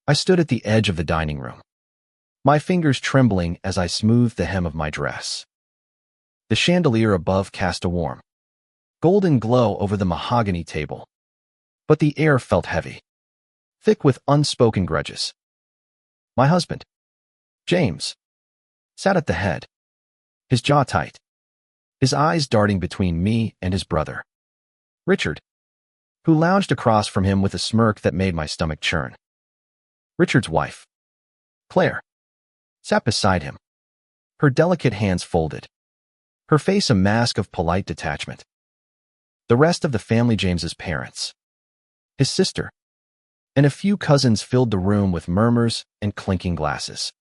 I stood at the edge of the dining room, my fingers trembling as I smoothed the hem of my dress. The chandelier above cast a warm, golden glow over the mahogany table, but the air felt heavy, thick with unspoken grudges. My husband, James, sat at the head, his jaw tight, his eyes darting between me and his brother, Richard, who lounged across from him with a smirk that made my stomach churn. Richard's wife, Claire, sat beside him, her delicate hands folded, her face a mask of polite detachment. The rest of the family, James's parents, his sister, and a few cousins filled the room with murmurs and clinking glasses,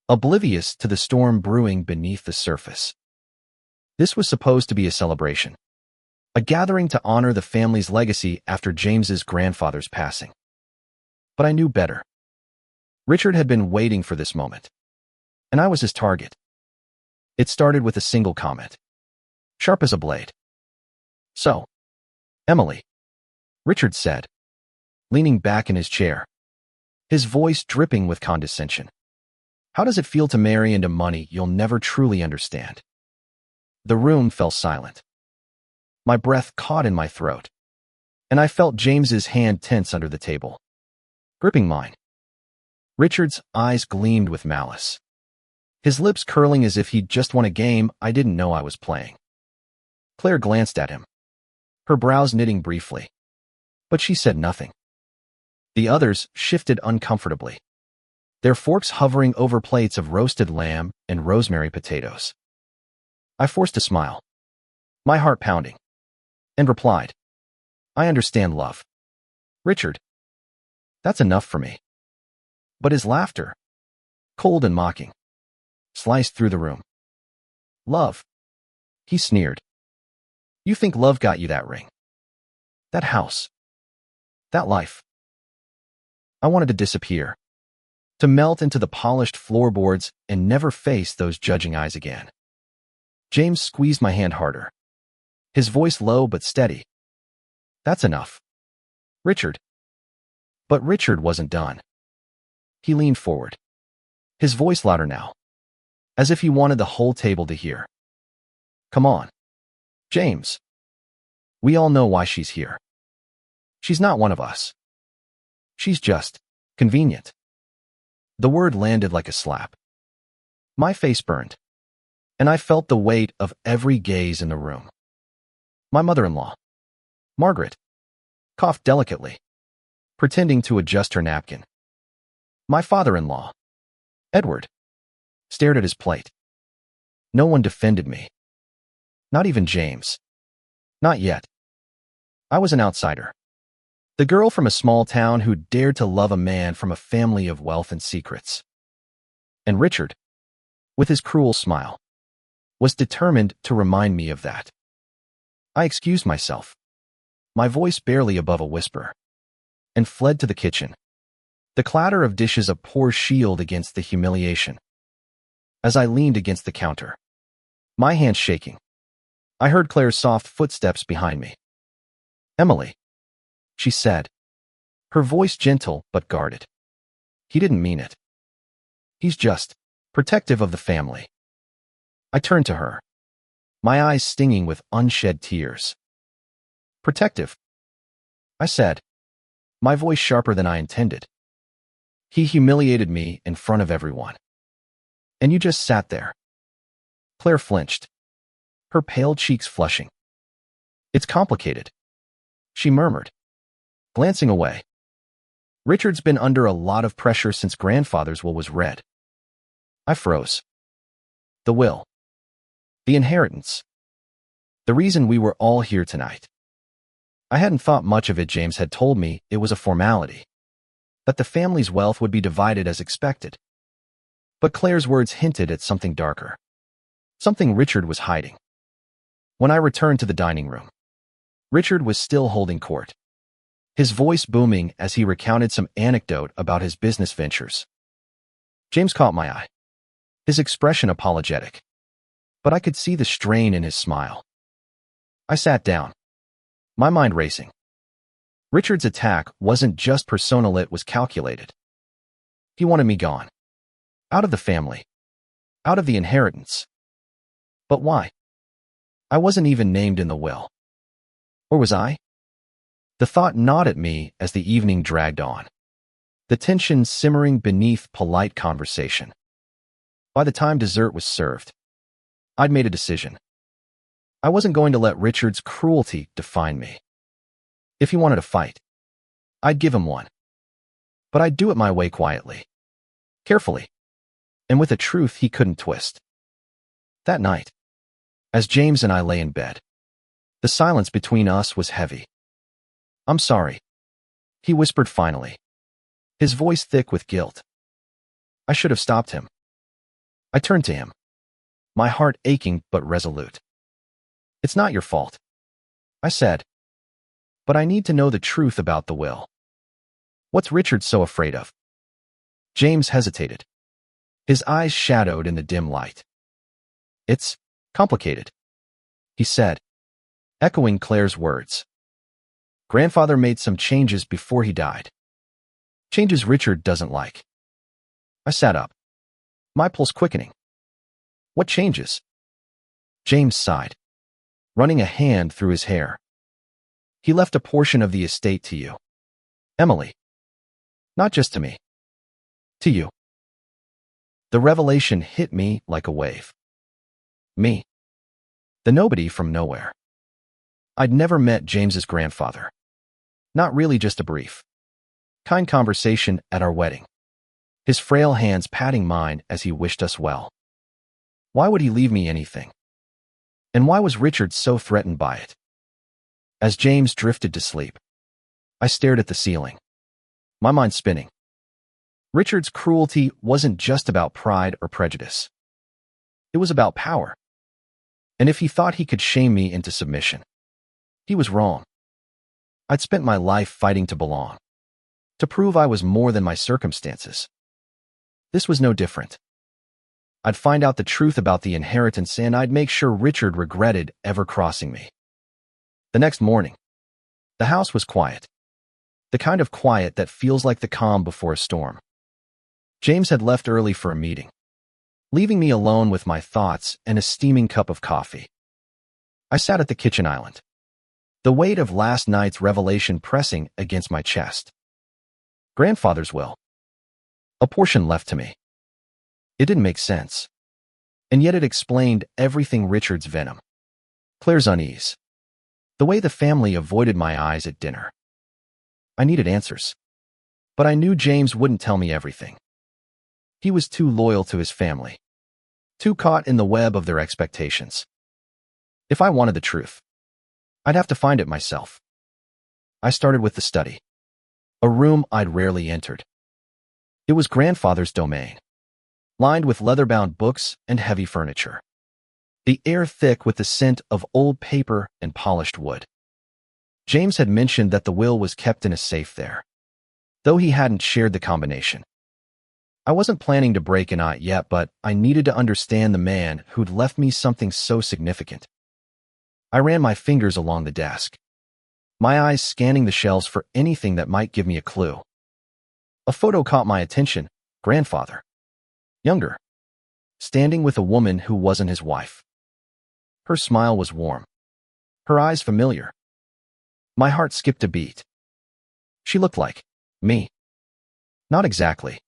oblivious to the storm brewing beneath the surface. This was supposed to be a celebration, a gathering to honor the family's legacy after James's grandfather's passing. But I knew better. Richard had been waiting for this moment, and I was his target. It started with a single comment, sharp as a blade. "So, Emily," Richard said, leaning back in his chair, his voice dripping with condescension. "How does it feel to marry into money you'll never truly understand?" The room fell silent. My breath caught in my throat, and I felt James's hand tense under the table, gripping mine. Richard's eyes gleamed with malice, his lips curling as if he'd just won a game I didn't know I was playing. Claire glanced at him, her brows knitting briefly, but she said nothing. The others shifted uncomfortably, their forks hovering over plates of roasted lamb and rosemary potatoes. I forced a smile, my heart pounding, and replied, "I understand love, Richard. That's enough for me." But his laughter, cold and mocking, sliced through the room. "Love," he sneered. "You think love got you that ring, that house, that life?" I wanted to disappear, to melt into the polished floorboards and never face those judging eyes again. James squeezed my hand harder, his voice low but steady. "That's enough, Richard." But Richard wasn't done. He leaned forward, his voice louder now, as if he wanted the whole table to hear. "Come on, James. We all know why she's here. She's not one of us. She's just convenient." The word landed like a slap. My face burned, and I felt the weight of every gaze in the room. My mother-in-law, Margaret, coughed delicately, pretending to adjust her napkin. My father-in-law, Edward, stared at his plate. No one defended me. Not even James. Not yet. I was an outsider. The girl from a small town who dared to love a man from a family of wealth and secrets. And Richard, with his cruel smile, was determined to remind me of that. I excused myself, my voice barely above a whisper, and fled to the kitchen, the clatter of dishes a poor shield against the humiliation. As I leaned against the counter, my hands shaking, I heard Claire's soft footsteps behind me. "Emily," she said, her voice gentle but guarded. "He didn't mean it. He's just protective of the family." I turned to her, my eyes stinging with unshed tears. "Protective," I said, my voice sharper than I intended. "He humiliated me in front of everyone. And you just sat there." Claire flinched, her pale cheeks flushing. "It's complicated," she murmured, glancing away. "Richard's been under a lot of pressure since grandfather's will was read." I froze. The will. The inheritance. The reason we were all here tonight. I hadn't thought much of it. James had told me it was a formality, that the family's wealth would be divided as expected. But Claire's words hinted at something darker, something Richard was hiding. When I returned to the dining room, Richard was still holding court, his voice booming as he recounted some anecdote about his business ventures. James caught my eye, his expression apologetic, but I could see the strain in his smile. I sat down, my mind racing. Richard's attack wasn't just personal, it was calculated, He wanted me gone. Out of the family. Out of the inheritance. But why? I wasn't even named in the will. Or was I? The thought gnawed at me as the evening dragged on, the tension simmering beneath polite conversation. By the time dessert was served, I'd made a decision. I wasn't going to let Richard's cruelty define me. If he wanted a fight, I'd give him one. But I'd do it my way quietly, carefully, and with a truth he couldn't twist. That night, as James and I lay in bed, the silence between us was heavy. "I'm sorry," he whispered finally, his voice thick with guilt. I should have stopped him. I turned to him, my heart aching but resolute. "It's not your fault," I said, "but I need to know the truth about the will. What's Richard so afraid of?" James hesitated, his eyes shadowed in the dim light. "It's complicated," he said, echoing Claire's words. "Grandfather made some changes before he died. Changes Richard doesn't like." I sat up, my pulse quickening. "What changes?" James sighed, running a hand through his hair. "He left a portion of the estate to you, Emily. Not just to me. To you." The revelation hit me like a wave. Me. The nobody from nowhere. I'd never met James's grandfather. Not really, just a brief, kind conversation at our wedding, his frail hands patting mine as he wished us well. Why would he leave me anything? And why was Richard so threatened by it? As James drifted to sleep, I stared at the ceiling, my mind spinning. Richard's cruelty wasn't just about pride or prejudice. It was about power. And if he thought he could shame me into submission, he was wrong. I'd spent my life fighting to belong, to prove I was more than my circumstances. This was no different. I'd find out the truth about the inheritance, and I'd make sure Richard regretted ever crossing me. The next morning, the house was quiet. The kind of quiet that feels like the calm before a storm. James had left early for a meeting, leaving me alone with my thoughts and a steaming cup of coffee. I sat at the kitchen island, the weight of last night's revelation pressing against my chest. Grandfather's will. A portion left to me. It didn't make sense. And yet it explained everything: Richard's venom, Claire's unease, the way the family avoided my eyes at dinner. I needed answers. But I knew James wouldn't tell me everything. He was too loyal to his family, too caught in the web of their expectations. If I wanted the truth, I'd have to find it myself. I started with the study, a room I'd rarely entered. It was grandfather's domain, lined with leather-bound books and heavy furniture, the air thick with the scent of old paper and polished wood. James had mentioned that the will was kept in a safe there, though he hadn't shared the combination. I wasn't planning to break an eye yet, but I needed to understand the man who'd left me something so significant. I ran my fingers along the desk, my eyes scanning the shelves for anything that might give me a clue. A photo caught my attention: grandfather, younger, standing with a woman who wasn't his wife. Her smile was warm, her eyes familiar. My heart skipped a beat. She looked like me. Not exactly,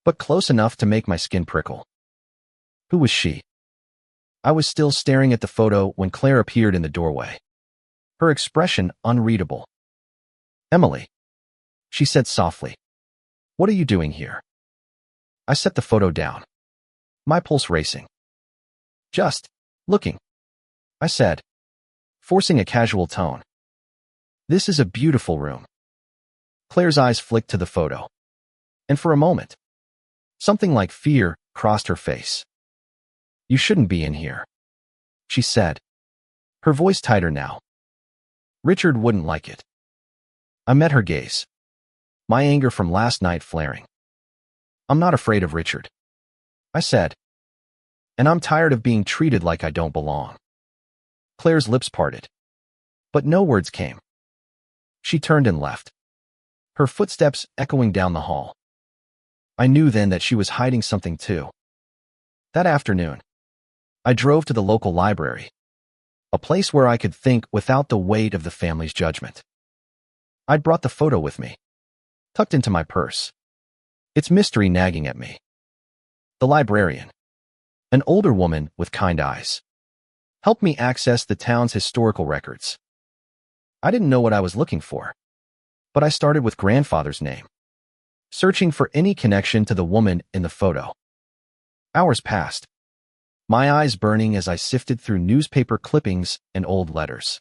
but close enough to make my skin prickle. Who was she? I was still staring at the photo when Claire appeared in the doorway, her expression unreadable. "Emily," she said softly, "what are you doing here?" I set the photo down, my pulse racing. "Just looking," I said, forcing a casual tone. "This is a beautiful room." Claire's eyes flicked to the photo, and for a moment, something like fear crossed her face. "You shouldn't be in here," she said, her voice tighter now. "Richard wouldn't like it." I met her gaze, my anger from last night flaring. "I'm not afraid of Richard," I said, "and I'm tired of being treated like I don't belong." Claire's lips parted, but no words came. She turned and left, her footsteps echoing down the hall. I knew then that she was hiding something too. That afternoon, I drove to the local library, a place where I could think without the weight of the family's judgment. I'd brought the photo with me, tucked into my purse, its mystery nagging at me. The librarian, an older woman with kind eyes, helped me access the town's historical records. I didn't know what I was looking for, but I started with grandfather's name, searching for any connection to the woman in the photo. Hours passed, my eyes burning as I sifted through newspaper clippings and old letters.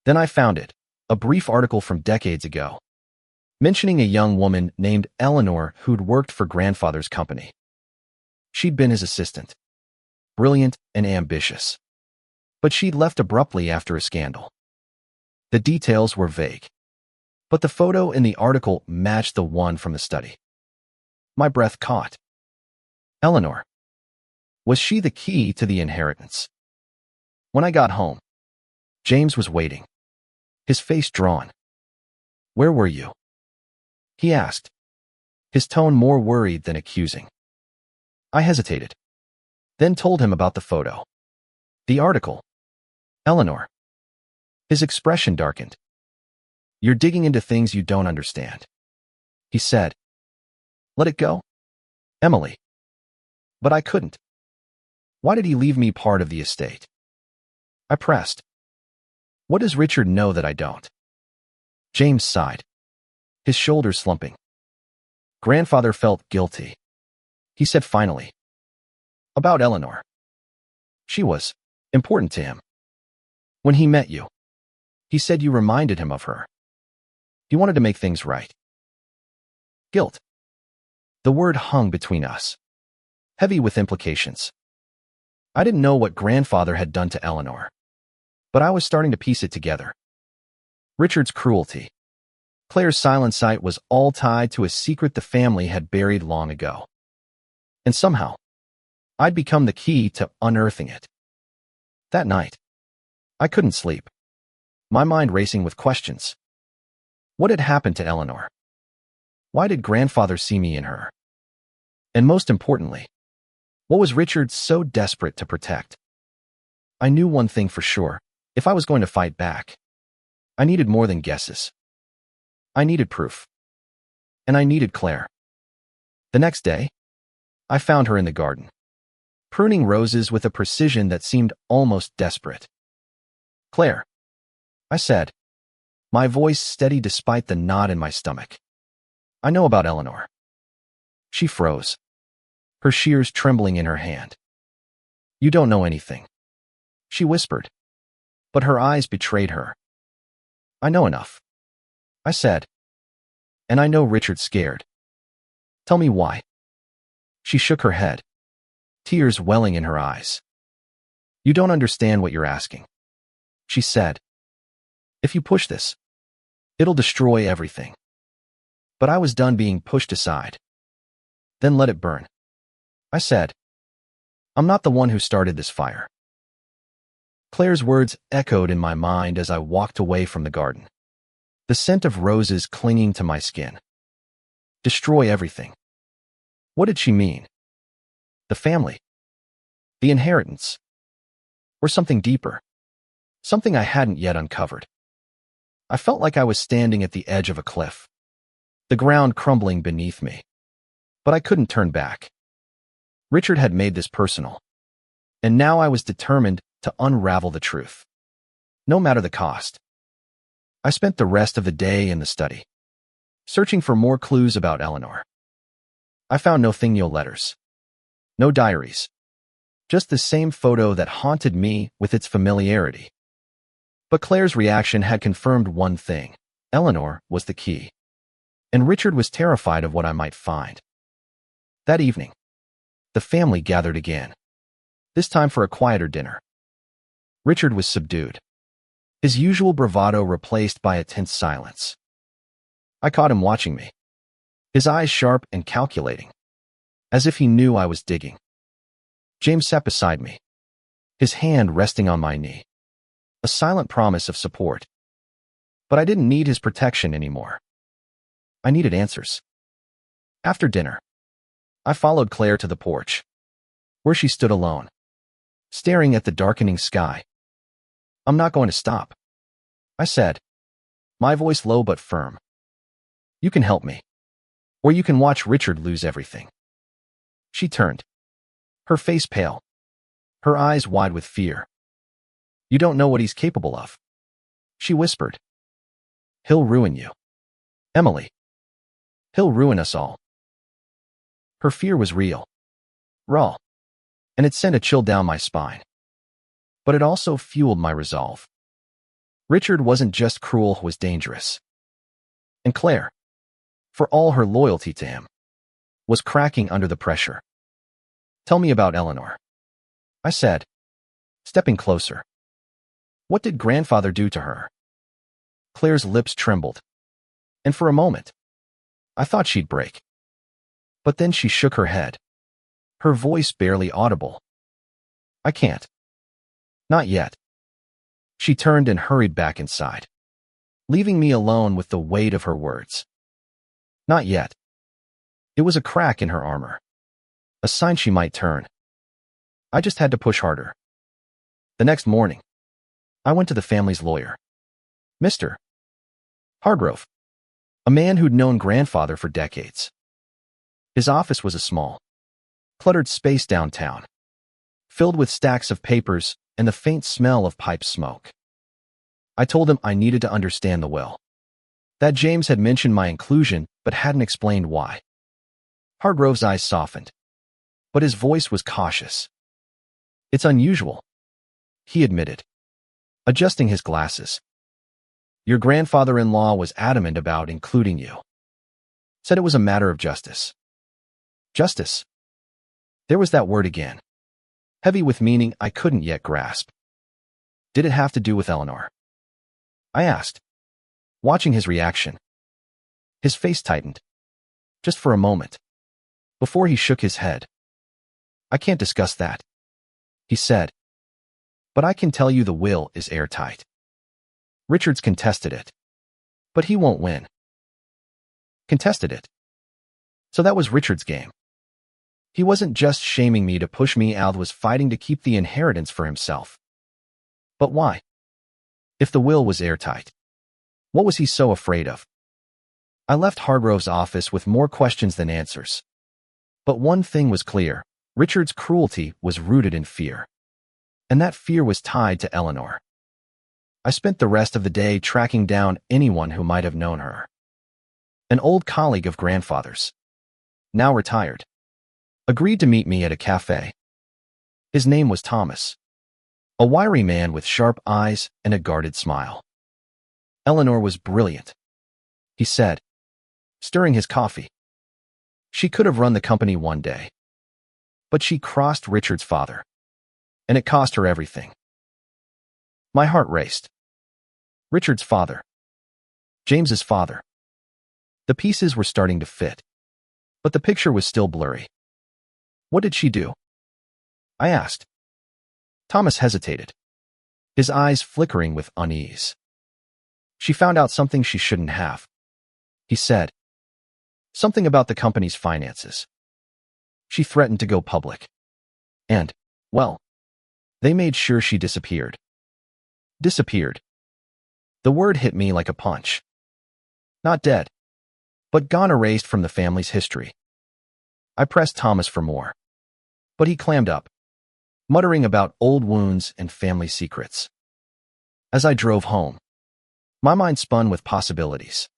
Then I found it, a brief article from decades ago, mentioning a young woman named Eleanor who'd worked for grandfather's company. She'd been his assistant, brilliant and ambitious, but she'd left abruptly after a scandal. The details were vague, but the photo in the article matched the one from the study. My breath caught. Eleanor. Was she the key to the inheritance? When I got home, James was waiting, his face drawn. "Where were you?" he asked, his tone more worried than accusing. I hesitated, then told him about the photo, the article, Eleanor. His expression darkened. "You're digging into things you don't understand," he said. "Let it go, Emily." But I couldn't. Why did he leave me part of the estate? I pressed. What does Richard know that I don't? James sighed, his shoulders slumping. Grandfather felt guilty. He said finally, "About Eleanor. She was important to him. When he met you, he said you reminded him of her. He wanted to make things right." Guilt. The word hung between us, heavy with implications. I didn't know what grandfather had done to Eleanor, but I was starting to piece it together. Richard's cruelty, Claire's silent sight was all tied to a secret the family had buried long ago. And somehow, I'd become the key to unearthing it. That night, I couldn't sleep, my mind racing with questions. What had happened to Eleanor? Why did grandfather see me in her? And most importantly, what was Richard so desperate to protect? I knew one thing for sure. If I was going to fight back, I needed more than guesses. I needed proof. And I needed Claire. The next day, I found her in the garden, pruning roses with a precision that seemed almost desperate. "Claire," I said, my voice steady despite the knot in my stomach. "I know about Eleanor." She froze, her shears trembling in her hand. "You don't know anything," she whispered, but her eyes betrayed her. "I know enough," I said, "and I know Richard's scared. Tell me why." She shook her head, tears welling in her eyes. "You don't understand what you're asking," she said. "If you push this, it'll destroy everything." But I was done being pushed aside. "Then let it burn," I said. "I'm not the one who started this fire." Claire's words echoed in my mind as I walked away from the garden, the scent of roses clinging to my skin. Destroy everything. What did she mean? The family? The inheritance? Or something deeper? Something I hadn't yet uncovered. I felt like I was standing at the edge of a cliff, the ground crumbling beneath me. But I couldn't turn back. Richard had made this personal, and now I was determined to unravel the truth, no matter the cost. I spent the rest of the day in the study, searching for more clues about Eleanor. I found no Thingniel letters, no diaries, just the same photo that haunted me with its familiarity. But Claire's reaction had confirmed one thing: Eleanor was the key, and Richard was terrified of what I might find. That evening, the family gathered again, this time for a quieter dinner. Richard was subdued, his usual bravado replaced by a tense silence. I caught him watching me, his eyes sharp and calculating, as if he knew I was digging. James sat beside me, his hand resting on my knee, a silent promise of support. But I didn't need his protection anymore. I needed answers. After dinner, I followed Claire to the porch, where she stood alone, staring at the darkening sky. I'm not going to stop, I said, my voice low but firm. You can help me, or you can watch Richard lose everything. She turned, her face pale, her eyes wide with fear. You don't know what he's capable of, she whispered. He'll ruin you, Emily. He'll ruin us all. Her fear was real, raw, and it sent a chill down my spine. But it also fueled my resolve. Richard wasn't just cruel, he was dangerous. And Claire, for all her loyalty to him, was cracking under the pressure. Tell me about Eleanor, I said, stepping closer. What did grandfather do to her? Claire's lips trembled, and for a moment, I thought she'd break. But then she shook her head, her voice barely audible. I can't. Not yet. She turned and hurried back inside, leaving me alone with the weight of her words. Not yet. It was a crack in her armor, a sign she might turn. I just had to push harder. The next morning, I went to the family's lawyer, Mr. Hargrove, a man who'd known grandfather for decades. His office was a small, cluttered space downtown, filled with stacks of papers and the faint smell of pipe smoke. I told him I needed to understand the will, that James had mentioned my inclusion but hadn't explained why. Hargrove's eyes softened, but his voice was cautious. It's unusual, he admitted, adjusting his glasses. Your grandfather-in-law was adamant about including you. Said it was a matter of justice. Justice? There was that word again, heavy with meaning I couldn't yet grasp. Did it have to do with Eleanor? I asked, watching his reaction. His face tightened, just for a moment, before he shook his head. I can't discuss that, he said. But I can tell you the will is airtight. Richard's contested it, but he won't win. Contested it. So that was Richard's game. He wasn't just shaming me to push me out, was fighting to keep the inheritance for himself. But why? If the will was airtight, what was he so afraid of? I left Hargrove's office with more questions than answers. But one thing was clear, Richard's cruelty was rooted in fear. And that fear was tied to Eleanor. I spent the rest of the day tracking down anyone who might have known her. An old colleague of grandfather's, now retired, agreed to meet me at a cafe. His name was Thomas, a wiry man with sharp eyes and a guarded smile. Eleanor was brilliant, he said, stirring his coffee. She could have run the company one day. But she crossed Richard's father, and it cost her everything. My heart raced. Richard's father. James's father. The pieces were starting to fit, but the picture was still blurry. What did she do? I asked. Thomas hesitated, his eyes flickering with unease. She found out something she shouldn't have, he said. Something about the company's finances. She threatened to go public. And, well, they made sure she disappeared. Disappeared. The word hit me like a punch. Not dead, but gone, erased from the family's history. I pressed Thomas for more, but he clammed up, muttering about old wounds and family secrets. As I drove home, my mind spun with possibilities.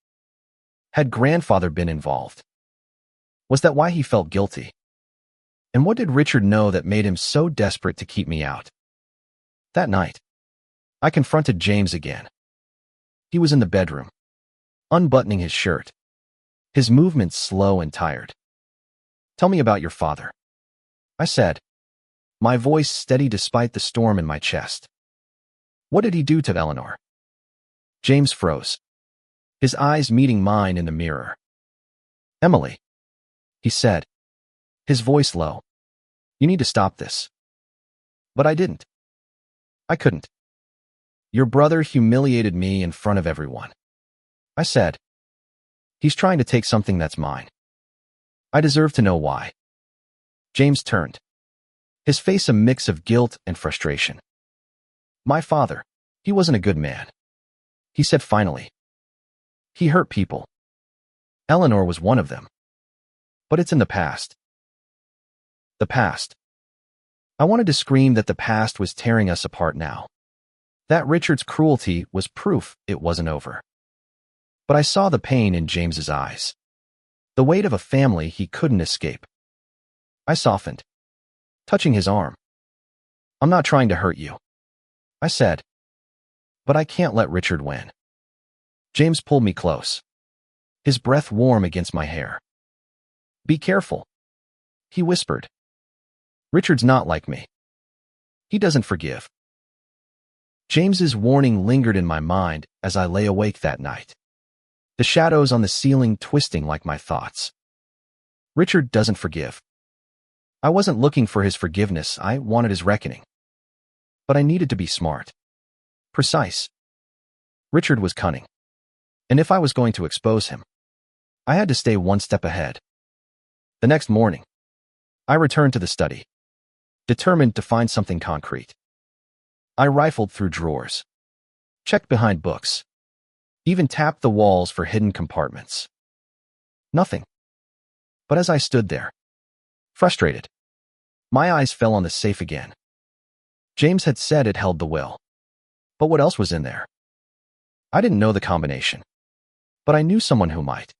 Had grandfather been involved? Was that why he felt guilty? And what did Richard know that made him so desperate to keep me out? That night, I confronted James again. He was in the bedroom, unbuttoning his shirt, his movements slow and tired. Tell me about your father, I said, my voice steady despite the storm in my chest. What did he do to Eleanor? James froze, his eyes meeting mine in the mirror. Emily, he said, his voice low. You need to stop this. But I didn't. I couldn't. Your brother humiliated me in front of everyone, I said. He's trying to take something that's mine. I deserve to know why. James turned, his face a mix of guilt and frustration. My father, he wasn't a good man, he said finally. He hurt people. Eleanor was one of them. But it's in the past. The past. I wanted to scream that the past was tearing us apart now. That Richard's cruelty was proof it wasn't over. But I saw the pain in James's eyes. The weight of a family he couldn't escape. I softened, touching his arm. I'm not trying to hurt you, I said. But I can't let Richard win. James pulled me close, his breath warm against my hair. Be careful, he whispered. Richard's not like me. He doesn't forgive. James's warning lingered in my mind as I lay awake that night, the shadows on the ceiling twisting like my thoughts. Richard doesn't forgive. I wasn't looking for his forgiveness, I wanted his reckoning. But I needed to be smart, precise. Richard was cunning, and if I was going to expose him, I had to stay one step ahead. The next morning, I returned to the study, determined to find something concrete. I rifled through drawers, checked behind books, even tapped the walls for hidden compartments. Nothing. But as I stood there, frustrated, my eyes fell on the safe again. James had said it held the will. But what else was in there? I didn't know the combination, but I knew someone who might.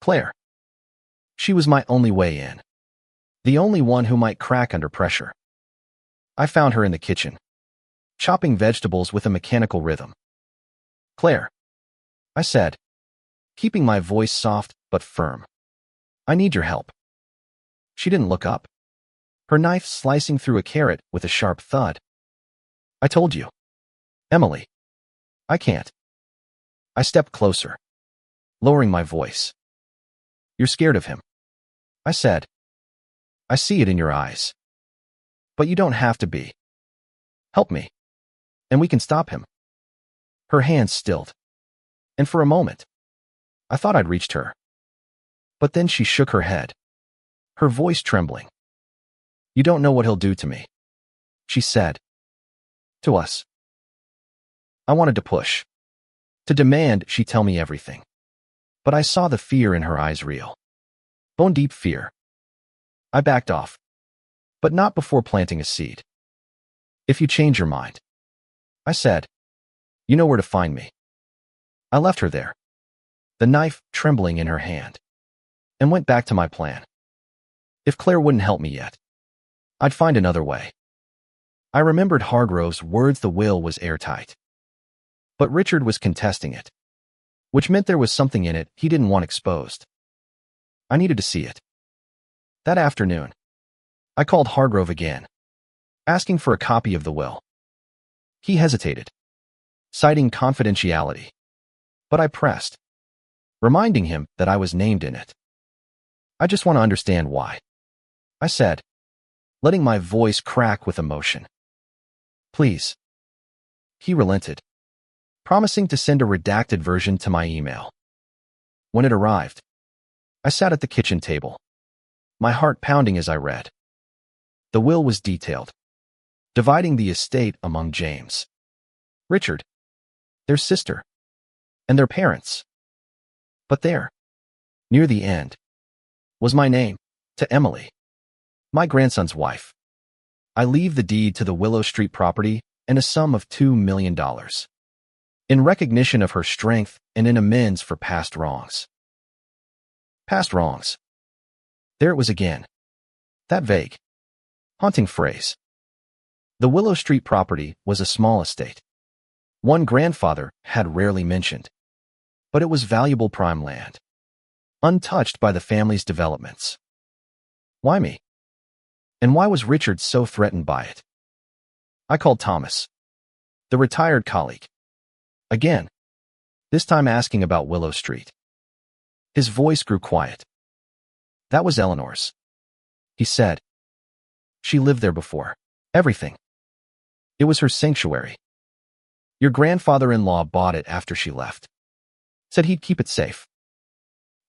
Claire. She was my only way in, the only one who might crack under pressure. I found her in the kitchen, chopping vegetables with a mechanical rhythm. Claire, I said, keeping my voice soft but firm. I need your help. She didn't look up, her knife slicing through a carrot with a sharp thud. I told you. Emily. I can't. I stepped closer, lowering my voice. You're scared of him, I said. I see it in your eyes. But you don't have to be. Help me, and we can stop him. Her hands stilled, and for a moment, I thought I'd reached her. But then she shook her head, her voice trembling. You don't know what he'll do to me, she said. To us. I wanted to push, to demand she tell me everything. But I saw the fear in her eyes real. Bone-deep fear. I backed off, but not before planting a seed. If you change your mind, I said, you know where to find me. I left her there, the knife trembling in her hand, and went back to my plan. If Claire wouldn't help me yet, I'd find another way. I remembered Hargrove's words, the will was airtight. But Richard was contesting it, which meant there was something in it he didn't want exposed. I needed to see it. That afternoon, I called Hargrove again, asking for a copy of the will. He hesitated, citing confidentiality, but I pressed, reminding him that I was named in it. I just want to understand why, I said, letting my voice crack with emotion. Please. He relented, promising to send a redacted version to my email. When it arrived, I sat at the kitchen table, my heart pounding as I read. The will was detailed, dividing the estate among James, Richard, their sister, and their parents. But there, near the end, was my name, to Emily, my grandson's wife. I leave the deed to the Willow Street property and a sum of $2 million, in recognition of her strength and in amends for past wrongs. Past wrongs. There it was again. That vague, haunting phrase. The Willow Street property was a small estate, one grandfather had rarely mentioned, but it was valuable prime land, untouched by the family's developments. Why me? And why was Richard so threatened by it? I called Thomas, the retired colleague, again, this time asking about Willow Street. His voice grew quiet. That was Eleanor's, he said. She lived there before. Everything. It was her sanctuary. Your grandfather-in-law bought it after she left. Said he'd keep it safe.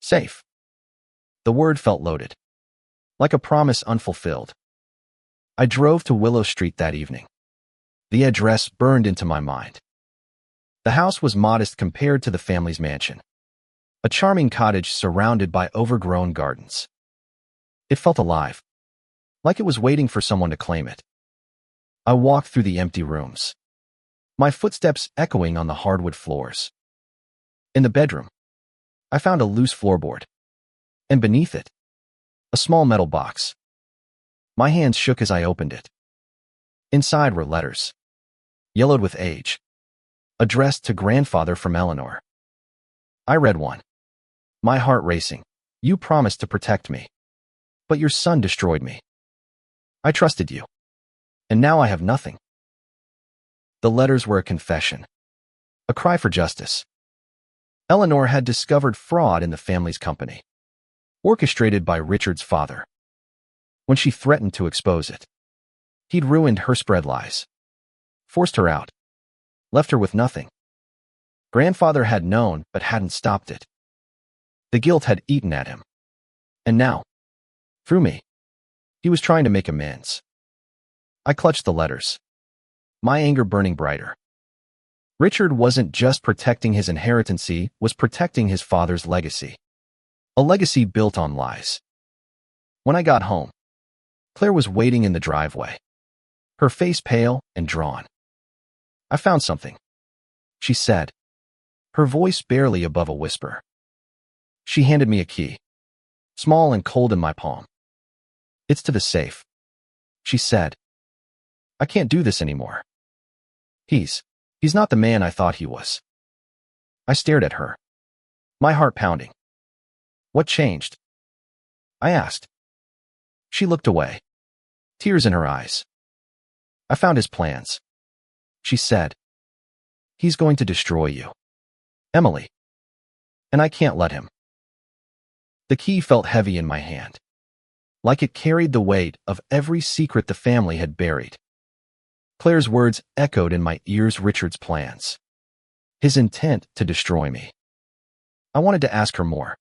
Safe. The word felt loaded. like a promise unfulfilled. I drove to Willow Street that evening. The address burned into my mind. The house was modest compared to the family's mansion, a charming cottage surrounded by overgrown gardens. It felt alive, like it was waiting for someone to claim it. I walked through the empty rooms, my footsteps echoing on the hardwood floors. In the bedroom, I found a loose floorboard, and beneath it, a small metal box. My hands shook as I opened it. Inside were letters, yellowed with age, addressed to grandfather from Eleanor. I read one, my heart racing. You promised to protect me, but your son destroyed me. I trusted you, and now I have nothing. The letters were a confession, a cry for justice. Eleanor had discovered fraud in the family's company, orchestrated by Richard's father. When she threatened to expose it, he'd ruined her spread lies, forced her out, left her with nothing. Grandfather had known but hadn't stopped it. The guilt had eaten at him. And now, through me, he was trying to make amends. I clutched the letters, my anger burning brighter. Richard wasn't just protecting his inheritance, he was protecting his father's legacy. A legacy built on lies. When I got home, Claire was waiting in the driveway, her face pale and drawn. I found something, she said, her voice barely above a whisper. She handed me a key, small and cold in my palm. It's to the safe, she said. I can't do this anymore. He's not the man I thought he was. I stared at her, my heart pounding. What changed? I asked. She looked away, tears in her eyes. I found his plans, she said. He's going to destroy you, Emily. And I can't let him. The key felt heavy in my hand, like it carried the weight of every secret the family had buried. Claire's words echoed in my ears. Richard's plans, his intent to destroy me. I wanted to ask her more,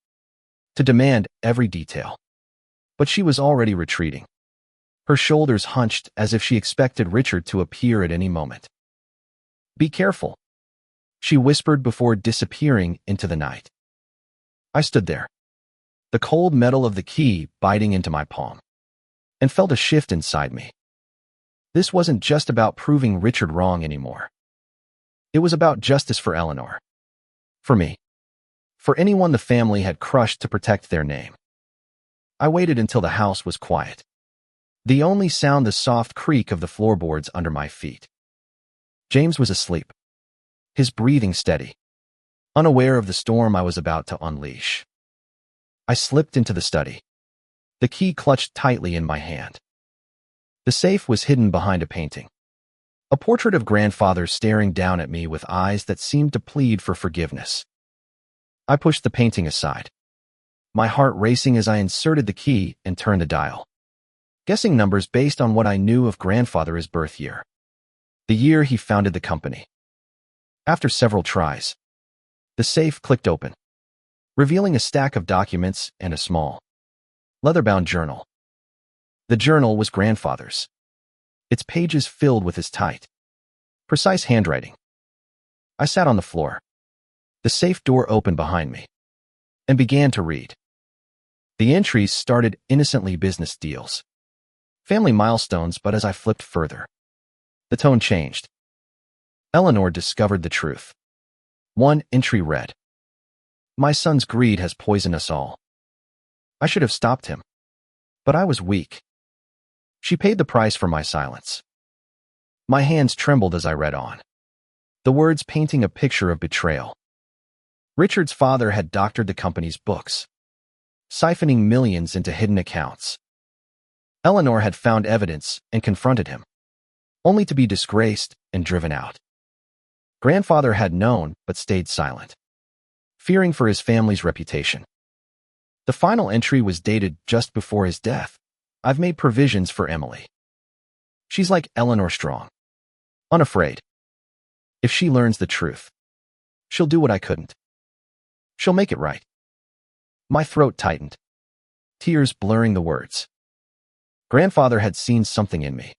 to demand every detail. But she was already retreating, her shoulders hunched as if she expected Richard to appear at any moment. Be careful, she whispered before disappearing into the night. I stood there, the cold metal of the key biting into my palm, and felt a shift inside me. This wasn't just about proving Richard wrong anymore. It was about justice for Eleanor, for me, for anyone the family had crushed to protect their name. I waited until the house was quiet, the only sound the soft creak of the floorboards under my feet. James was asleep, his breathing steady, unaware of the storm I was about to unleash. I slipped into the study, the key clutched tightly in my hand. The safe was hidden behind a painting, a portrait of grandfather staring down at me with eyes that seemed to plead for forgiveness. I pushed the painting aside, my heart racing as I inserted the key and turned the dial, guessing numbers based on what I knew of grandfather's birth year, the year he founded the company. After several tries, the safe clicked open, revealing a stack of documents and a small, leather-bound journal. The journal was grandfather's, its pages filled with his tight, precise handwriting. I sat on the floor, the safe door opened behind me, and began to read. The entries started innocently: business deals, family milestones, but as I flipped further, the tone changed. Eleanor discovered the truth. One entry read, "My son's greed has poisoned us all. I should have stopped him, but I was weak. She paid the price for my silence." My hands trembled as I read on, the words painting a picture of betrayal. Richard's father had doctored the company's books, siphoning millions into hidden accounts. Eleanor had found evidence and confronted him, only to be disgraced and driven out. Grandfather had known but stayed silent, fearing for his family's reputation. The final entry was dated just before his death. "I've made provisions for Emily. She's like Eleanor Strong, unafraid. If she learns the truth, she'll do what I couldn't. She'll make it right." My throat tightened, tears blurring the words. Grandfather had seen something in me,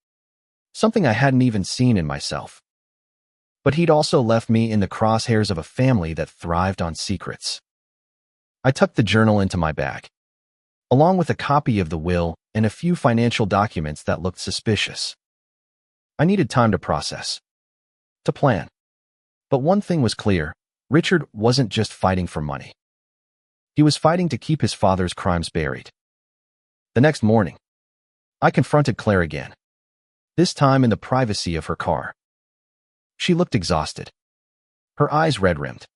something I hadn't even seen in myself. But he'd also left me in the crosshairs of a family that thrived on secrets. I tucked the journal into my bag, along with a copy of the will and a few financial documents that looked suspicious. I needed time to process, to plan. But one thing was clear: Richard wasn't just fighting for money. He was fighting to keep his father's crimes buried. The next morning, I confronted Claire again, this time in the privacy of her car. She looked exhausted, her eyes red-rimmed,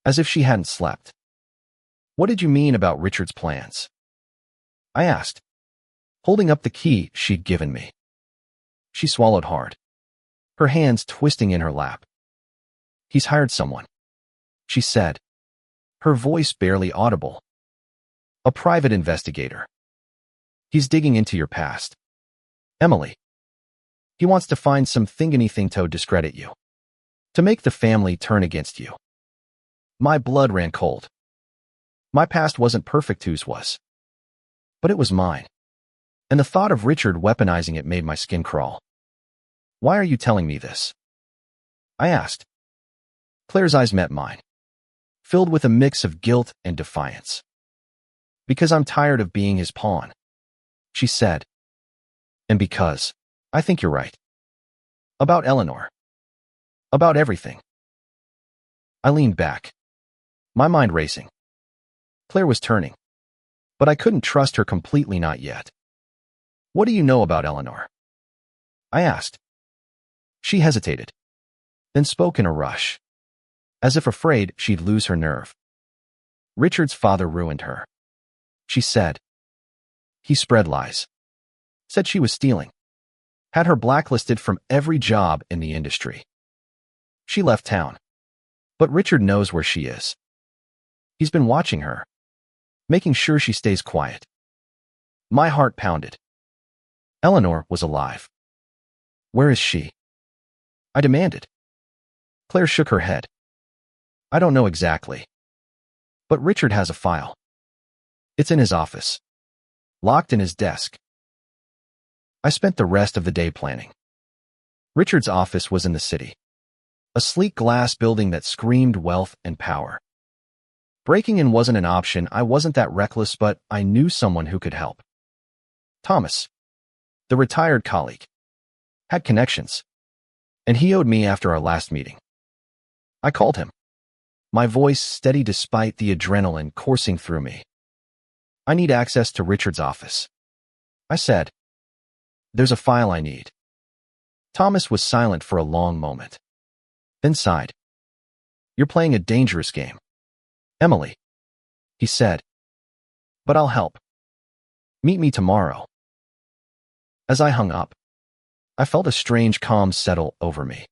as if she hadn't slept. "What did you mean about Richard's plans?" I asked, holding up the key she'd given me. She swallowed hard, her hands twisting in her lap. "He's hired someone," she said, her voice barely audible. "A private investigator. He's digging into your past, Emily. He wants to find anything to discredit you, to make the family turn against you." My blood ran cold. My past wasn't perfect, whose was? But it was mine, and the thought of Richard weaponizing it made my skin crawl. "Why are you telling me this?" I asked. Claire's eyes met mine, filled with a mix of guilt and defiance. "Because I'm tired of being his pawn," she said. "And because I think you're right. About Eleanor. About everything." I leaned back, my mind racing. Claire was turning, but I couldn't trust her completely, not yet. "What do you know about Eleanor?" I asked. She hesitated, then spoke in a rush, as if afraid she'd lose her nerve. "Richard's father ruined her," she said. "He spread lies, said she was stealing, had her blacklisted from every job in the industry. She left town, but Richard knows where she is. He's been watching her, making sure she stays quiet." My heart pounded. Eleanor was alive. "Where is she?" I demanded. Claire shook her head. "I don't know exactly. But Richard has a file. It's in his office, locked in his desk." I spent the rest of the day planning. Richard's office was in the city, a sleek glass building that screamed wealth and power. Breaking in wasn't an option. I wasn't that reckless, but I knew someone who could help. Thomas, the retired colleague, had connections, and he owed me after our last meeting. I called him, my voice steady despite the adrenaline coursing through me. "I need access to Richard's office," I said. "There's a file I need." Thomas was silent for a long moment, then sighed. "You're playing a dangerous game, Emily," he said. "But I'll help. Meet me tomorrow." As I hung up, I felt a strange calm settle over me.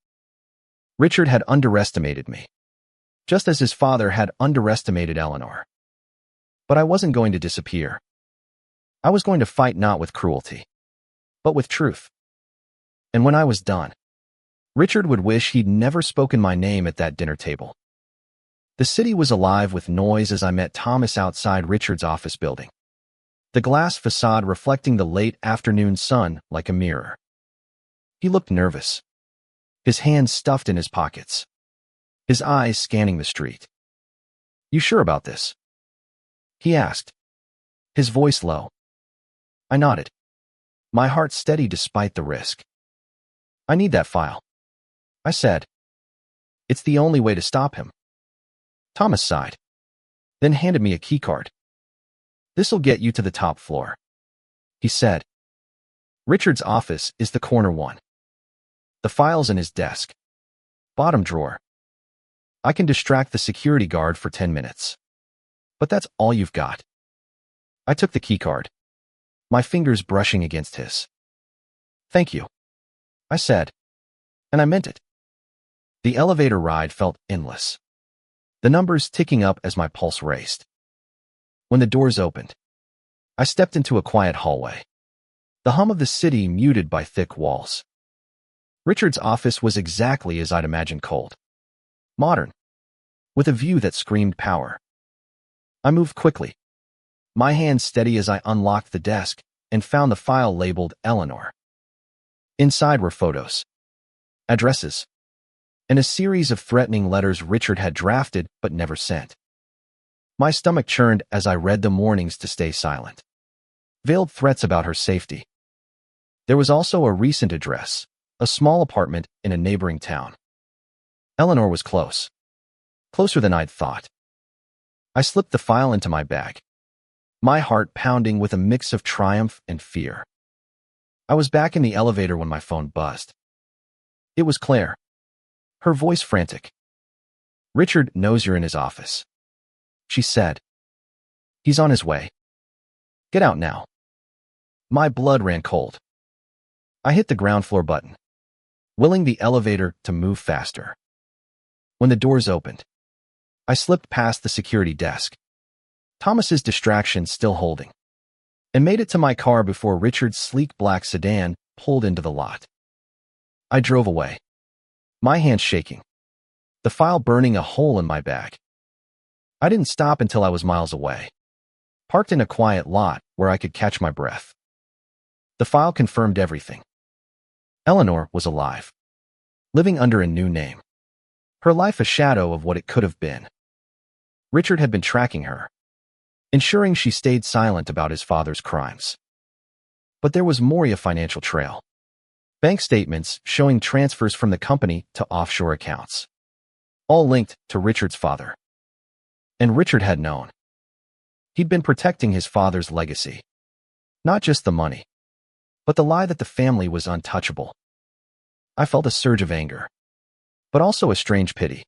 Richard had underestimated me, just as his father had underestimated Eleanor. But I wasn't going to disappear. I was going to fight not with cruelty, but with truth. And when I was done, Richard would wish he'd never spoken my name at that dinner table. The city was alive with noise as I met Thomas outside Richard's office building, the glass facade reflecting the late afternoon sun like a mirror. He looked nervous, his hands stuffed in his pockets, his eyes scanning the street. "You sure about this?" he asked, his voice low. I nodded, my heart steady despite the risk. "I need that file," I said. "It's the only way to stop him." Thomas sighed, then handed me a keycard. "This'll get you to the top floor," he said. "Richard's office is the corner one. The file's in his desk, bottom drawer. I can distract the security guard for 10 minutes. But that's all you've got." I took the keycard, my fingers brushing against his. "Thank you," I said, and I meant it. The elevator ride felt endless, the numbers ticking up as my pulse raced. When the doors opened, I stepped into a quiet hallway, the hum of the city muted by thick walls. Richard's office was exactly as I'd imagined: cold, modern, with a view that screamed power. I moved quickly, my hands steady as I unlocked the desk and found the file labeled Eleanor. Inside were photos, addresses, and a series of threatening letters Richard had drafted but never sent. My stomach churned as I read the warnings to stay silent. Veiled threats about her safety. There was also a recent address, a small apartment in a neighboring town. Eleanor was close. Closer than I'd thought. I slipped the file into my bag, my heart pounding with a mix of triumph and fear. I was back in the elevator when my phone buzzed. It was Claire. Her voice frantic. "Richard knows you're in his office," she said. "He's on his way. Get out now." My blood ran cold. I hit the ground floor button, willing the elevator to move faster. When the doors opened, I slipped past the security desk, Thomas's distraction still holding, and made it to my car before Richard's sleek black sedan pulled into the lot. I drove away, my hands shaking, the file burning a hole in my bag. I didn't stop until I was miles away, parked in a quiet lot where I could catch my breath. The file confirmed everything. Eleanor was alive, living under a new name. Her life a shadow of what it could have been. Richard had been tracking her, ensuring she stayed silent about his father's crimes. But there was more, a financial trail. Bank statements showing transfers from the company to offshore accounts, all linked to Richard's father. And Richard had known. He'd been protecting his father's legacy. Not just the money, but the lie that the family was untouchable. I felt a surge of anger, but also a strange pity.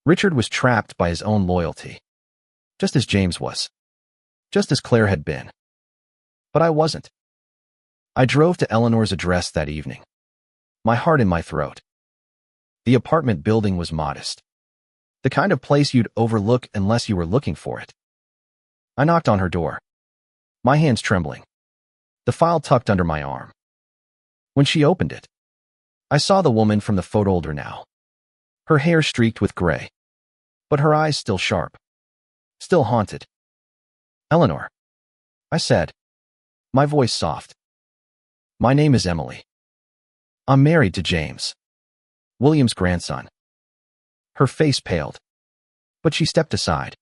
Richard was trapped by his own loyalty, just as James was, just as Claire had been. But I wasn't. I drove to Eleanor's address that evening, my heart in my throat. The apartment building was modest, the kind of place you'd overlook unless you were looking for it. I knocked on her door, my hands trembling, the file tucked under my arm. When she opened it, I saw the woman from the photo older now, her hair streaked with gray, but her eyes still sharp, still haunted. "Eleanor," I said, my voice soft. "My name is Emily. I'm married to James, William's grandson." Her face paled, but she stepped aside,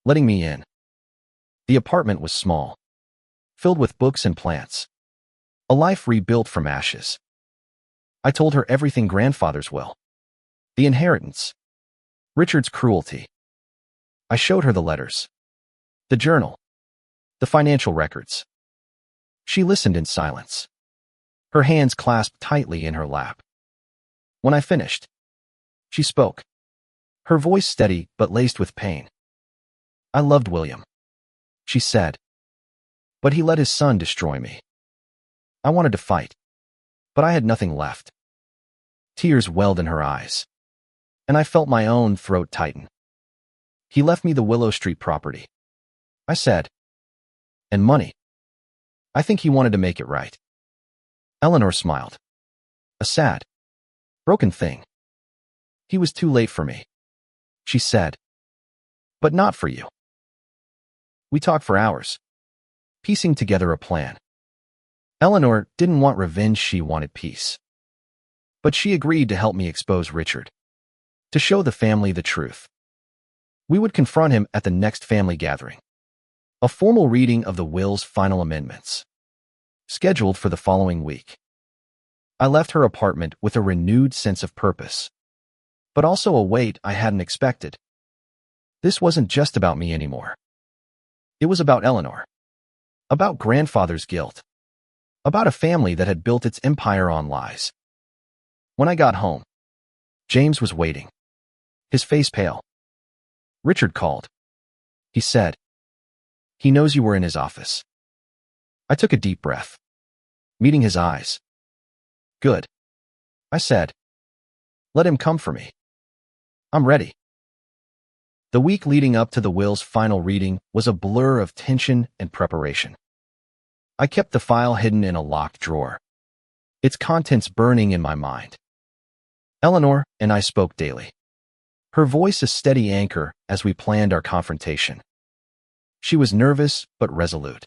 letting me in. The apartment was small, filled with books and plants, a life rebuilt from ashes. I told her everything: grandfather's will, the inheritance, Richard's cruelty. I showed her the letters, the journal, the financial records. She listened in silence, her hands clasped tightly in her lap. When I finished, she spoke, her voice steady but laced with pain. "I loved William," she said, "but he let his son destroy me. I wanted to fight, but I had nothing left." Tears welled in her eyes, and I felt my own throat tighten. "He left me the Willow Street property," I said, "and money. I think he wanted to make it right." Eleanor smiled. "A sad, broken thing. He was too late for me," she said. "But not for you." We talked for hours, piecing together a plan. Eleanor didn't want revenge, she wanted peace. But she agreed to help me expose Richard, to show the family the truth. We would confront him at the next family gathering, a formal reading of the will's final amendments, scheduled for the following week. I left her apartment with a renewed sense of purpose, but also a weight I hadn't expected. This wasn't just about me anymore. It was about Eleanor, about grandfather's guilt, about a family that had built its empire on lies. When I got home, James was waiting, his face pale. "Richard called," he said. "He knows you were in his office." I took a deep breath, meeting his eyes. "Good," I said. "Let him come for me. I'm ready." The week leading up to the will's final reading was a blur of tension and preparation. I kept the file hidden in a locked drawer, its contents burning in my mind. Eleanor and I spoke daily, her voice a steady anchor as we planned our confrontation. She was nervous but resolute,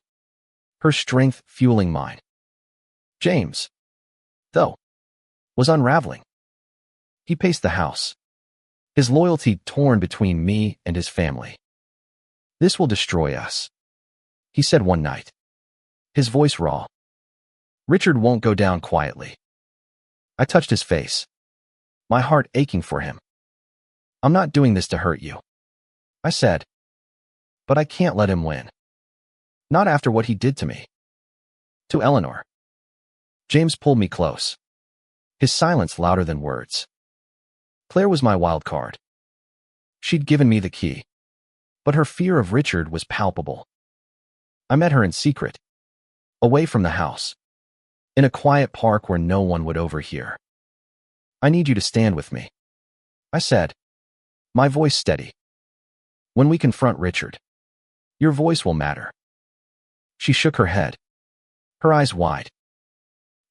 her strength fueling mine. James, though, was unraveling. He paced the house, his loyalty torn between me and his family. "This will destroy us," he said one night, his voice raw. "Richard won't go down quietly." I touched his face, my heart aching for him. "I'm not doing this to hurt you," I said, "but I can't let him win. Not after what he did to me." To Eleanor. James pulled me close, his silence louder than words. Claire was my wild card. She'd given me the key, but her fear of Richard was palpable. I met her in secret, away from the house, in a quiet park where no one would overhear. "I need you to stand with me," I said, my voice steady. "When we confront Richard, your voice will matter." She shook her head, her eyes wide.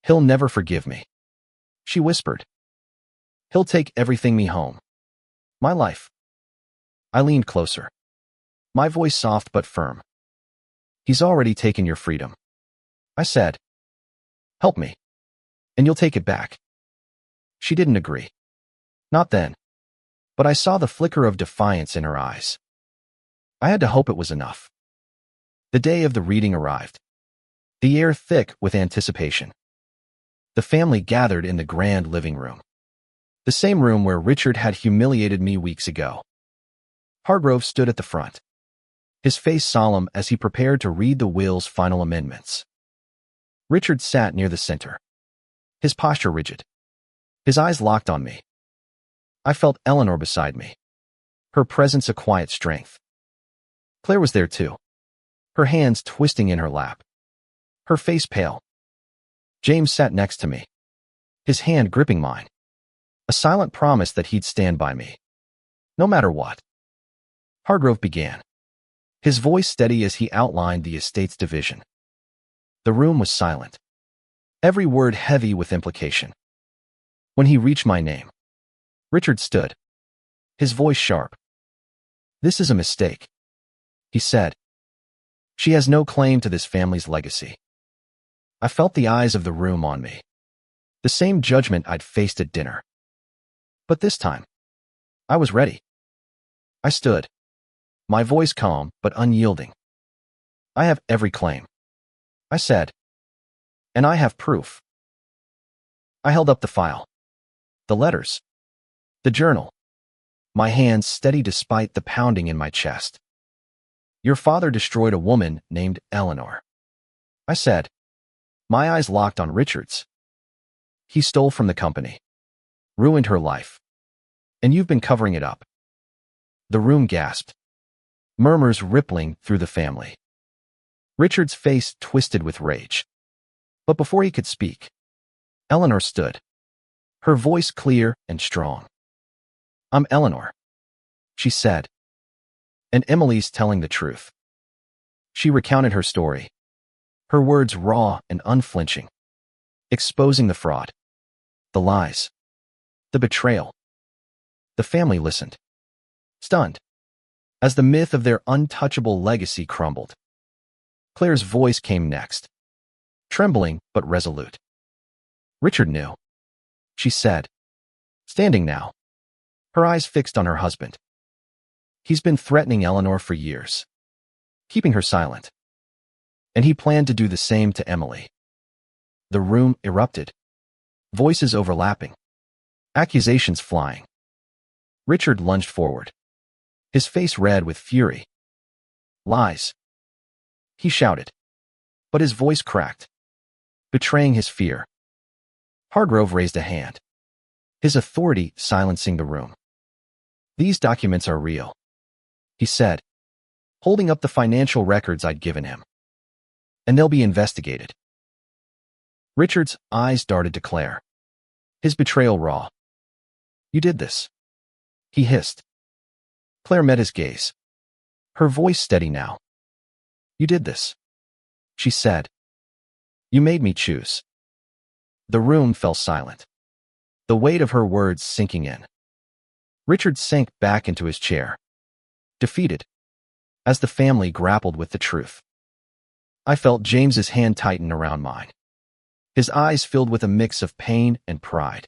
"He'll never forgive me," she whispered. "He'll take everything me home. My life." I leaned closer, my voice soft but firm. "He's already taken your freedom," I said. "Help me, and you'll take it back." She didn't agree. Not then. But I saw the flicker of defiance in her eyes. I had to hope it was enough. The day of the reading arrived, the air thick with anticipation. The family gathered in the grand living room, the same room where Richard had humiliated me weeks ago. Hargrove stood at the front, his face solemn as he prepared to read the will's final amendments. Richard sat near the center, his posture rigid, his eyes locked on me. I felt Eleanor beside me, her presence a quiet strength. Claire was there too, her hands twisting in her lap, her face pale. James sat next to me, his hand gripping mine, a silent promise that he'd stand by me, no matter what. Hargrove began, his voice steady as he outlined the estate's division. The room was silent, every word heavy with implication. When he reached my name, Richard stood, his voice sharp. "This is a mistake," he said. "She has no claim to this family's legacy." I felt the eyes of the room on me, the same judgment I'd faced at dinner. But this time, I was ready. I stood, my voice calm but unyielding. "I have every claim," I said, "and I have proof." I held up the file, the letters, the journal, my hands steady despite the pounding in my chest. "Your father destroyed a woman named Eleanor," I said, my eyes locked on Richard's. "He stole from the company, ruined her life, and you've been covering it up." The room gasped, murmurs rippling through the family. Richard's face twisted with rage. But before he could speak, Eleanor stood, her voice clear and strong. "I'm Eleanor," she said, "and Emily's telling the truth." She recounted her story, her words raw and unflinching, exposing the fraud, the lies, the betrayal. The family listened, stunned, as the myth of their untouchable legacy crumbled. Claire's voice came next, trembling but resolute. "Richard knew," she said, standing now, her eyes fixed on her husband. "He's been threatening Eleanor for years, keeping her silent. And he planned to do the same to Emily." The room erupted, voices overlapping, accusations flying. Richard lunged forward, his face red with fury. "Lies," he shouted, but his voice cracked, betraying his fear. Hargrove raised a hand, his authority silencing the room. "These documents are real," he said, holding up the financial records I'd given him. "And they'll be investigated." Richard's eyes darted to Claire, his betrayal raw. "You did this," he hissed. Claire met his gaze, her voice steady now. "You did this," she said. "You made me choose." The room fell silent, the weight of her words sinking in. Richard sank back into his chair, defeated, as the family grappled with the truth. I felt James's hand tighten around mine. His eyes filled with a mix of pain and pride.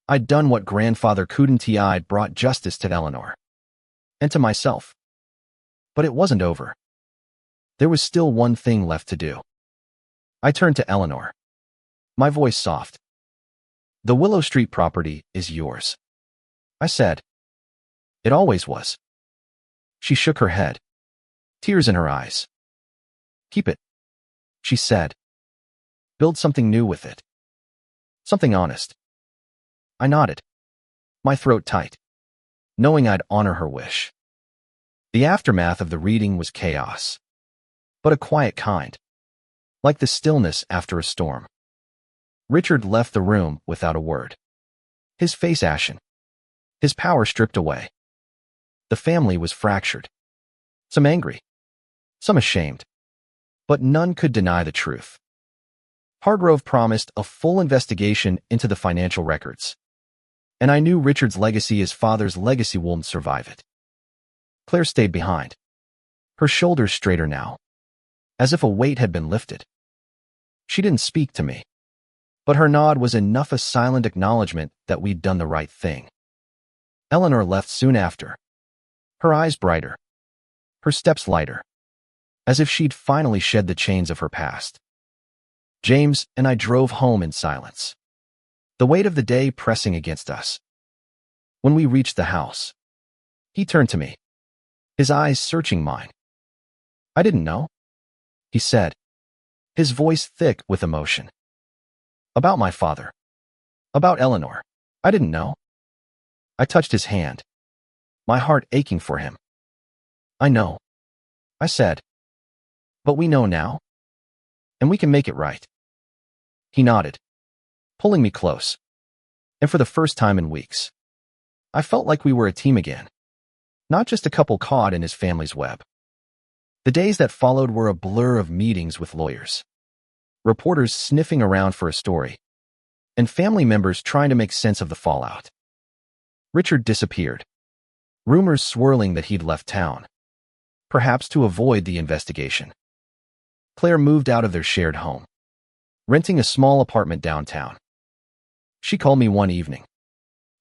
I'd done what grandfather couldn't. I'd brought justice to Eleanor. And to myself. But it wasn't over. There was still one thing left to do. I turned to Eleanor. My voice soft. The Willow Street property is yours, I said. It always was. She shook her head. Tears in her eyes. Keep it, she said. Build something new with it. Something honest. I nodded, my throat tight, knowing I'd honor her wish. The aftermath of the reading was chaos, but a quiet kind, like the stillness after a storm. Richard left the room without a word, his face ashen, his power stripped away. The family was fractured, some angry, some ashamed, but none could deny the truth. Hargrove promised a full investigation into the financial records, and I knew Richard's legacy, his father's legacy, wouldn't survive it. Claire stayed behind, her shoulders straighter now, as if a weight had been lifted. She didn't speak to me, but her nod was enough a silent acknowledgement that we'd done the right thing. Eleanor left soon after, her eyes brighter, her steps lighter, as if she'd finally shed the chains of her past. James and I drove home in silence, the weight of the day pressing against us. When we reached the house, he turned to me, his eyes searching mine. I didn't know, he said, his voice thick with emotion. About my father. About Eleanor. I didn't know. I touched his hand, my heart aching for him. I know, I said. But we know now, and we can make it right. He nodded, pulling me close, and for the first time in weeks, I felt like we were a team again, not just a couple caught in his family's web. The days that followed were a blur of meetings with lawyers, reporters sniffing around for a story, and family members trying to make sense of the fallout. Richard disappeared, rumors swirling that he'd left town, perhaps to avoid the investigation. Claire moved out of their shared home, renting a small apartment downtown. She called me one evening,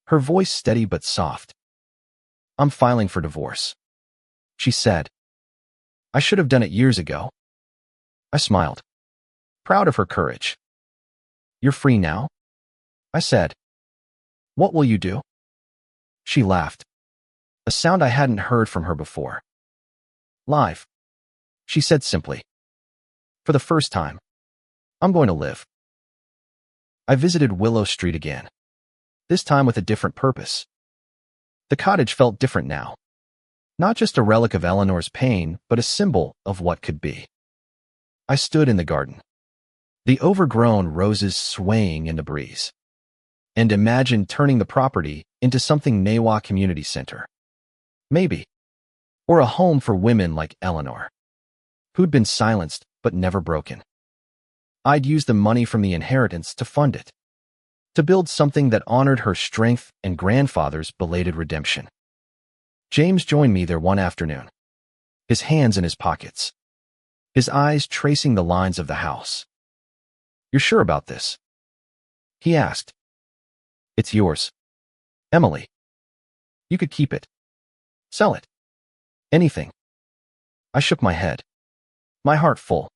her voice steady but soft. I'm filing for divorce, she said. I should have done it years ago. I smiled, proud of her courage. You're free now, I said. What will you do? She laughed, a sound I hadn't heard from her before. Live, she said simply. For the first time, I'm going to live. I visited Willow Street again, this time with a different purpose. The cottage felt different now. Not just a relic of Eleanor's pain, but a symbol of what could be. I stood in the garden, the overgrown roses swaying in the breeze, and imagined turning the property into something Newa Community Center. Maybe. Or a home for women like Eleanor, who'd been silenced but never broken. I'd use the money from the inheritance to fund it, to build something that honored her strength and grandfather's belated redemption. James joined me there one afternoon, his hands in his pockets, his eyes tracing the lines of the house. You're sure about this? He asked. It's yours, Emily. You could keep it. Sell it. Anything. I shook my head, my heart full.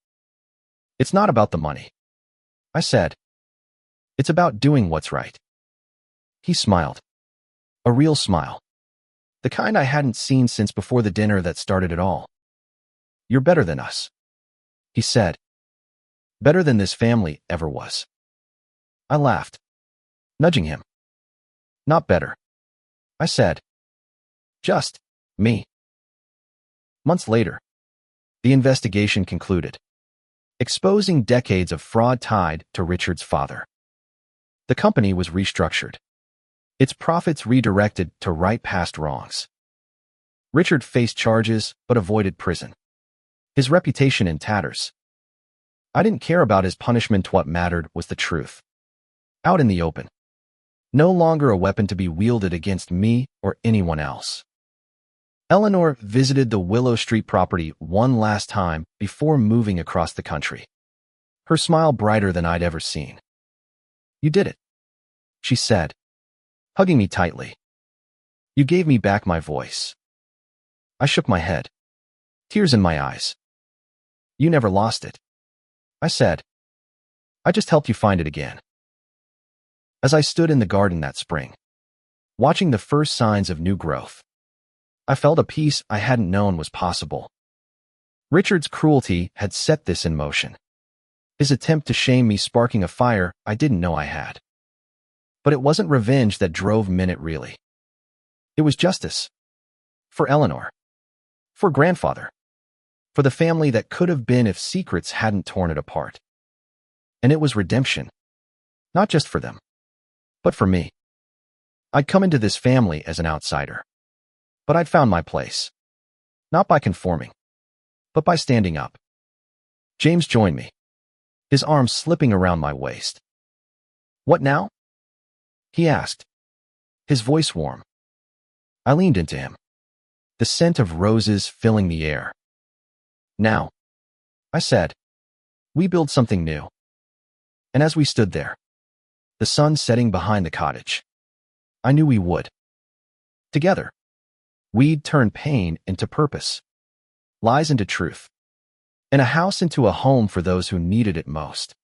It's not about the money, I said. It's about doing what's right. He smiled, a real smile, the kind I hadn't seen since before the dinner that started it all. You're better than us, he said. Better than this family ever was. I laughed, nudging him. Not better, I said. Just me. Months later, the investigation concluded, exposing decades of fraud tied to Richard's father. The company was restructured, its profits redirected to right past wrongs. Richard faced charges but avoided prison, his reputation in tatters. I didn't care about his punishment. What mattered was the truth. Out in the open. No longer a weapon to be wielded against me or anyone else. Eleanor visited the Willow Street property one last time before moving across the country, her smile brighter than I'd ever seen. "You did it," she said, hugging me tightly. "You gave me back my voice." I shook my head, tears in my eyes. "You never lost it," I said. "I just helped you find it again." As I stood in the garden that spring, watching the first signs of new growth, I felt a peace I hadn't known was possible. Richard's cruelty had set this in motion, his attempt to shame me sparking a fire I didn't know I had. But it wasn't revenge that drove Minute really. It was justice. For Eleanor. For grandfather. For the family that could have been if Secrets hadn't torn it apart. And it was redemption. Not just for them, but for me. I'd come into this family as an outsider, but I'd found my place. Not by conforming, but by standing up. James joined me, his arms slipping around my waist. "What now?" he asked, his voice warm. I leaned into him, the scent of roses filling the air. "Now," I said, "we build something new." And as we stood there, the sun setting behind the cottage, I knew we would. Together, we'd turn pain into purpose, lies into truth, and a house into a home for those who needed it most.